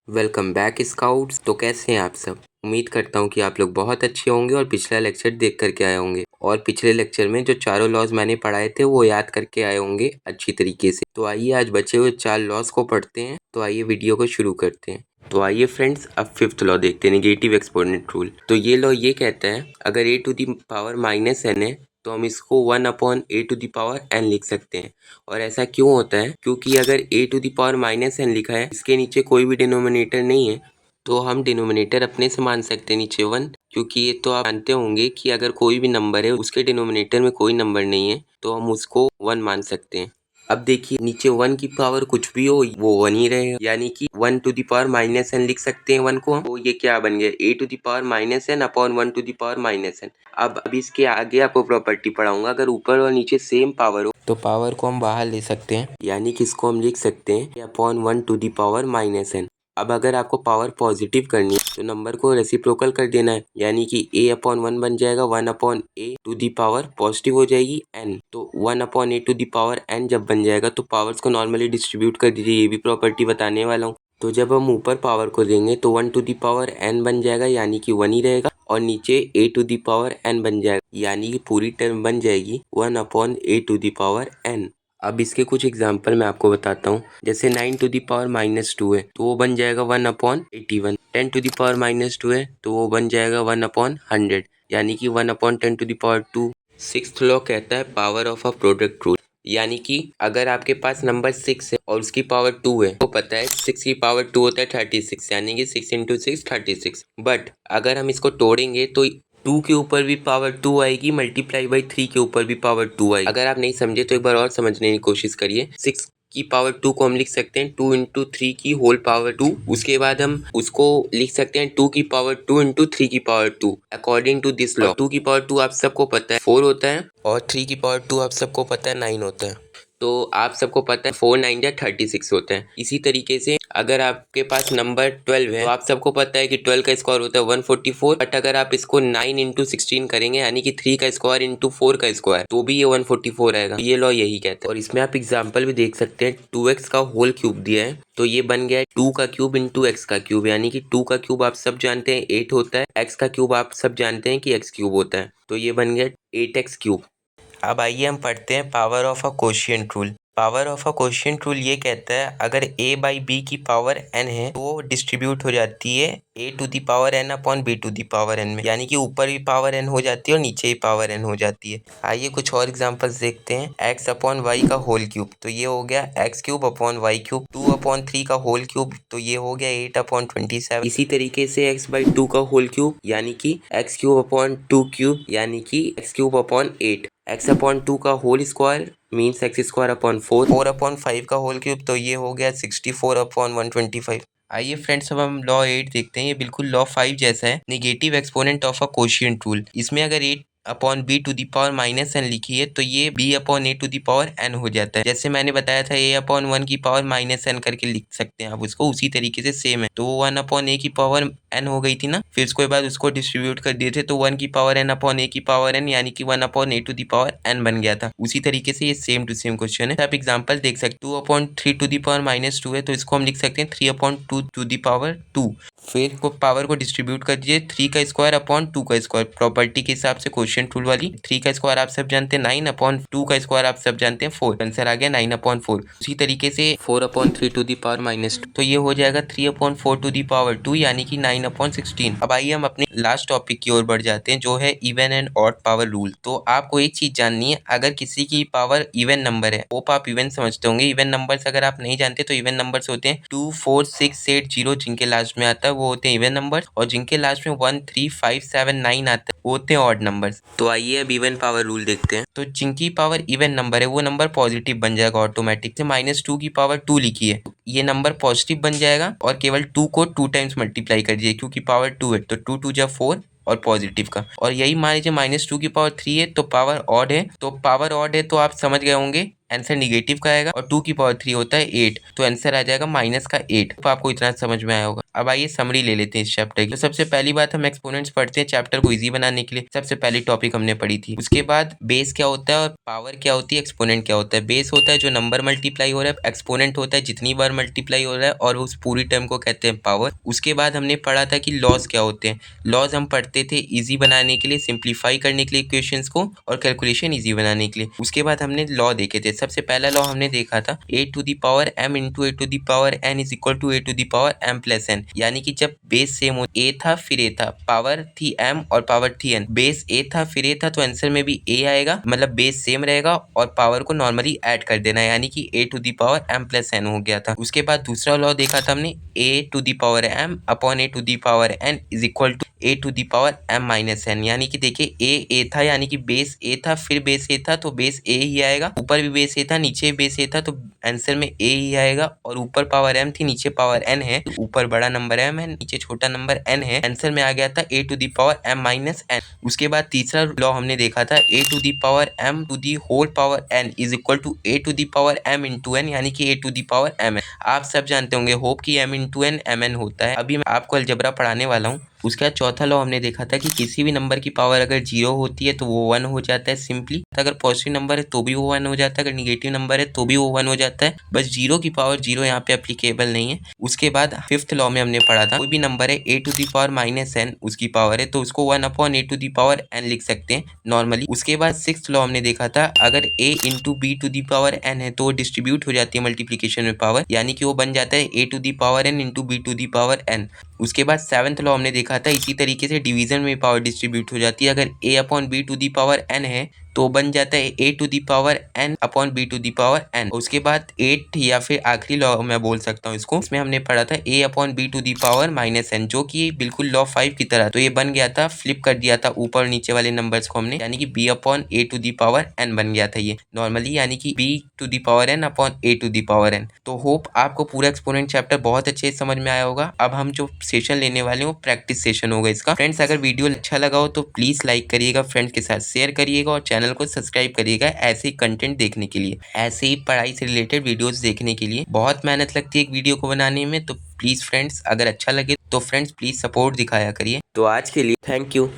Welcome back scouts. तो कैसे हैं आप सब? उम्मीद करता हूँ कि आप लोग बहुत अच्छे होंगे और पिछला लेक्चर देख करके आए होंगे और पिछले लेक्चर में जो चारों लॉज मैंने पढ़ाए थे वो याद करके आए होंगे अच्छी तरीके से। तो आइए आज बचे हुए 4 लॉज को पढ़ते हैं। तो आइए वीडियो को शुरू करते हैं। तो आइए फ्रेंड्स, अब फिफ्थ लॉ देखते हैं, नेगेटिव एक्सपोनेंट रूल। तो ये लॉ ये कहता है अगर a to the power -n है तो हम इसको 1/a to the power n लिख सकते हैं। और ऐसा क्यों होता है? क्योंकि अगर a to the power -n लिखा है, इसके नीचे कोई भी डिनोमिनेटर नहीं है, तो हम डिनोमिनेटर अपने से मान सकते हैं नीचे 1। क्योंकि ये तो आप जानते होंगे कि अगर कोई भी नंबर है उसके डिनोमिनेटर में कोई नंबर नहीं है तो हम उसको 1 मान सकते हैं। अब देखिए, नीचे 1 की पावर कुछ भी हो वो 1 ही रहेगा, यानी कि 1 टू द पावर -n लिख सकते हैं 1 को हम। तो ये क्या बन गया? a to the power -n upon 1 to the power -n। अब इसके आगे आपको प्रॉपर्टी पढ़ाऊंगा। अगर ऊपर और नीचे सेम पावर हो तो पावर को हम बाहर ले सकते हैं, यानी कि इसको हम लिख सकते हैं upon 1 to the power -n। अब अगर आपको पावर पॉजिटिव करनी है तो नंबर को रेसिप्रोकल कर देना है, यानी कि a/1 बन जाएगा 1/a to the power positive हो जाएगी n। तो 1/a to the power n जब बन जाएगा तो पावर्स को नॉर्मली डिस्ट्रीब्यूट कर दीजिए। ये भी प्रॉपर्टी बताने वाला हूँ। तो जब हम ऊपर पावर को देंगे तो 1 टू दी पावर n बन जाएगा, यानी कि 1 ही रहेगा, और नीचे a to the power n बन जाएगा, यानी कि पूरी टर्म बन जाएगी 1/a to the power n। अब इसके कुछ एग्जाम्पल मैं आपको बताता हूँ। जैसे 9 टू दी पावर -2 है तो वो बन जाएगा 1/81। 10 टू दी पावर -2 है तो वो बन जाएगा 1/100, यानी कि 1/10 to the power 2। Sixth law कहता है power of a product rule, यानी कि अगर आपके पास नंबर 6 है और उसकी पावर 2 है तो पता है 6 की पावर 2 होता है 36, यानी कि 6 × 6 36। बट अगर हम इसको तोड़ेंगे तो 2 के ऊपर भी पावर 2 आएगी, मल्टीप्लाई बाई 3 के ऊपर भी पावर 2 आएगी। अगर आप नहीं समझे तो एक बार और समझने की कोशिश करिए। 6 की पावर 2 को हम लिख सकते हैं 2 × 3 की होल पावर 2। उसके बाद हम उसको लिख सकते हैं 2 की पावर 2 × 3 की power 2 according to this law. 2 की पावर 2 आप सबको पता है 4 होता है और 3 की पावर 2 आप सबको पता है 9 होता है। तो आप सबको पता है 4 9 या 36 होता है। इसी तरीके से अगर आपके पास नंबर 12 है तो आप सबको पता है कि 12 का स्क्वायर होता है 144। बट अगर आप इसको 9 × 16 करेंगे, यानी कि 3 का स्क्वायर × 4 का स्क्वायर, तो भी ये 144 आएगा। ये लॉ यही कहता है। और इसमें आप एग्जाम्पल भी देख सकते हैं। 2x का होल क्यूब दिया है तो ये बन गया है 2 का क्यूब × x का क्यूब, यानी कि 2 का क्यूब आप सब जानते हैं 8 होता है, x का क्यूब आप सब जानते हैं कि x क्यूब होता है, तो ये बन गया 8x क्यूब। अब आइए हम पढ़ते हैं power of a quotient rule. Power of a quotient rule ये कहता है अगर a/b की पावर n है तो वो डिस्ट्रीब्यूट हो जाती है a to the power n upon b to the power n में, यानी कि ऊपर भी पावर n हो जाती है और नीचे भी पावर n हो जाती है। आइए कुछ और एग्जांपल्स देखते हैं। x/y का होल क्यूब तो ये हो गया x³ अपॉन y क्यूब। 2/3 का होल क्यूब तो ये हो गया 8/27। इसी तरीके से x/2 का होल क्यूब यानी कि x³ अपॉन 2 क्यूब, यानी कि x³ अपॉन 8। x/2 का whole square means x² upon 4। 4/5 का होल क्यूब तो ये हो गया 64/125। आइए फ्रेंड्स, अब हम लॉ 8 देखते हैं। ये बिल्कुल लॉ 5 जैसा है, negative exponent of a quotient rule. इसमें अगर 8/b to the power -n लिखी है तो ये b/a to the power n हो जाता है। जैसे मैंने बताया था a/1 की पावर -n करके लिख सकते हैं आप उसको, उसी तरीके से सेम है। तो 1/a की पावर n हो गई थी ना, फिर उसके बाद उसको डिस्ट्रीब्यूट कर दिए थे तो 1 की पावर n/a की पावर n, यानी कि 1/a to the power n बन गया था। उसी तरीके से ये सेम टू सेम क्वेश्चन है। तो आप एग्जांपल देख सकते हैं। 2/3 टू दी पावर -2 है तो इसको हम लिख सकते हैं 3/2 टू दी पावर 2। फिर को पावर को डिस्ट्रीब्यूट कर दीजिए 3 का स्क्वायर अपॉन 2 का स्क्वायर, प्रॉपर्टी के हिसाब से क्वोशिएंट रूल वाली। 3 का स्क्वायर आप सब जानते हैं 9/2 का स्क्वायर आप सब जानते हैं 4। आंसर आ गया 9/4। उसी तरीके से 4/3 टू दी पावर -2 तो ये हो जाएगा 3/4 टू दी पावर 2, यानी कि 9/16। अब आइए हम अपने लास्ट टॉपिक की ओर बढ़ जाते हैं, जो है even and odd power rule. तो आपको एक चीज जाननी है, अगर किसी की पावर इवन नंबर है, होप आप इवन समझते होंगे। इवन नंबर्स अगर आप नहीं जानते तो इवन नंबर्स होते हैं 2 4 6 8 0, जिनके लास्ट में आता है वो होते हैं इवन नंबर्स, और जिनके लास्ट में 1 3 5 7 9 आता है वो होते हैं ऑड नंबर्स। तो आइए अब इवन पावर रूल देखते हैं। तो जिनकी पावर इवन नंबर है वो नंबर पॉजिटिव बन जाएगा ऑटोमेटिक से। -2 की पावर 2 लिखी है, ये नंबर पॉजिटिव बन जाएगा और केवल 2 को 2 टाइम्स मल्टीप्लाई कर दीजिए, क्योंकि पावर 2 है तो 2 2 जा 4 और पॉजिटिव का। और यही मान लीजिए -2 की पावर 3 है तो पावर ऑड है। तो पावर ऑड है तो आप समझ गए होंगे आंसर निगेटिव का आएगा और 2 की पावर 3 होता है 8, तो आंसर आ जाएगा -8। तो आपको इतना समझ में आया होगा। अब आइए समरी ले लेते हैं इस चैप्टर की। तो सबसे पहली बात हम एक्सपोनेंट्स पढ़ते हैं चैप्टर को इजी बनाने के लिए। सबसे पहली टॉपिक हमने पढ़ी थी। उसके बाद बेस क्या होता है और पावर क्या होती है, एक्सपोनेंट क्या होता है। बेस होता है जो नंबर मल्टीप्लाई हो रहा है, एक्सपोनेंट होता है जितनी बार मल्टीप्लाई हो रहा है और उस पूरी टर्म को कहते हैं पावर। उसके बाद हमने पढ़ा था कि लॉज क्या होते हैं। लॉज हम पढ़ते थे इजी बनाने के लिए, सिंप्लीफाई करने के लिए इक्वेशंस को और कैलकुलेशन इजी बनाने के लिए। उसके बाद हमने लॉ देखे थे। सबसे पहला लॉ हमने देखा था a to the power m into a to the power n is equal to a to the power m plus n। यानी कि जब बेस सेम हो, a था फिर a था, पावर थी m और पावर थी n, बेस a था फिर a था, तो आंसर में भी a आएगा, मतलब बेस सेम रहेगा और पावर को नॉर्मली ऐड कर देना है, यानी कि a to the power m plus n हो गया था। उसके बाद दूसरा लॉ देखा था हमने a to the power m upon a to the power n is equal to a to the power m minus n। यानी कि देखिए a था, यानी कि बेस a था फिर बेस a था, तो बेस a ही आएगा। ऊपर भी बेस a था नीचे भी बेस a था, तो आंसर में a ही आएगा। और ऊपर पावर m थी नीचे पावर n है, तो ऊपर बड़ा नंबर m है नीचे छोटा नंबर n है, आंसर में आ गया था a to the power m minus n। उसके बाद तीसरा लॉ हमने देखा था a to the power m to the whole power n is equal to a to the power m into n, यानी कि a to the power m है। आप सब जानते होंगे होप कि m इंटू n mn होता है। अभी मैं आपको अलजेब्रा पढ़ाने वाला हूँ। उसके बाद चौथा लॉ हमने देखा था कि किसी भी नंबर की पावर अगर 0 होती है तो वो 1 हो जाता है सिंपली। अगर पॉजिटिव नंबर है तो भी वो 1 हो जाता है, अगर निगेटिव नंबर है तो भी वो 1 हो जाता है। बस 0 की पावर 0 यहाँ पे एप्लीकेबल नहीं है। उसके बाद फिफ्थ लॉ में हमने पढ़ा था कोई भी नंबर है a to the power minus n उसकी पावर है, तो उसको 1 upon a to the power n लिख सकते हैं नॉर्मली। उसके बाद सिक्स्थ लॉ हमने देखा था अगर a into b to the power n है तो वो डिस्ट्रीब्यूट हो जाती है मल्टीप्लीकेशन में पावर, यानी कि वो बन जाता है a to the power n into b to the power n। उसके बाद सेवंथ लॉ हमने देखा था इसी तरीके से डिवीजन में पावर डिस्ट्रीब्यूट हो जाती है। अगर a upon b to the power n है तो बन जाता है a to the power n upon b to the power n। उसके बाद 8 या फिर आखिरी लॉ मैं बोल सकता हूँ इसको, इसमें हमने पढ़ा था a upon b to the power minus n, जो कि बिल्कुल लॉ 5 की तरह। तो ये बन गया था, फ्लिप कर दिया था ऊपर नीचे वाले नंबर्स को हमने, यानी कि b upon a to the power n बन गया था ये नॉर्मली, यानी कि b to the power n upon a to the power n। तो होप आपको पूरा एक्सपोनेंट चैप्टर बहुत अच्छे से समझ में आया होगा। अब हम जो सेशन लेने वाले हो प्रैक्टिस सेशन होगा इसका। फ्रेंड्स अगर वीडियो अच्छा लगा हो तो प्लीज लाइक करिएगा, फ्रेंड्स के साथ शेयर करिएगा और चैनल को सब्सक्राइब करिएगा ऐसे ही कंटेंट देखने के लिए, ऐसे ही पढ़ाई से रिलेटेड वीडियोस देखने के लिए। बहुत मेहनत लगती है एक वीडियो को बनाने में, तो प्लीज फ्रेंड्स अगर अच्छा लगे तो फ्रेंड्स प्लीज सपोर्ट दिखाया करिए। तो आज के लिए थैंक यू।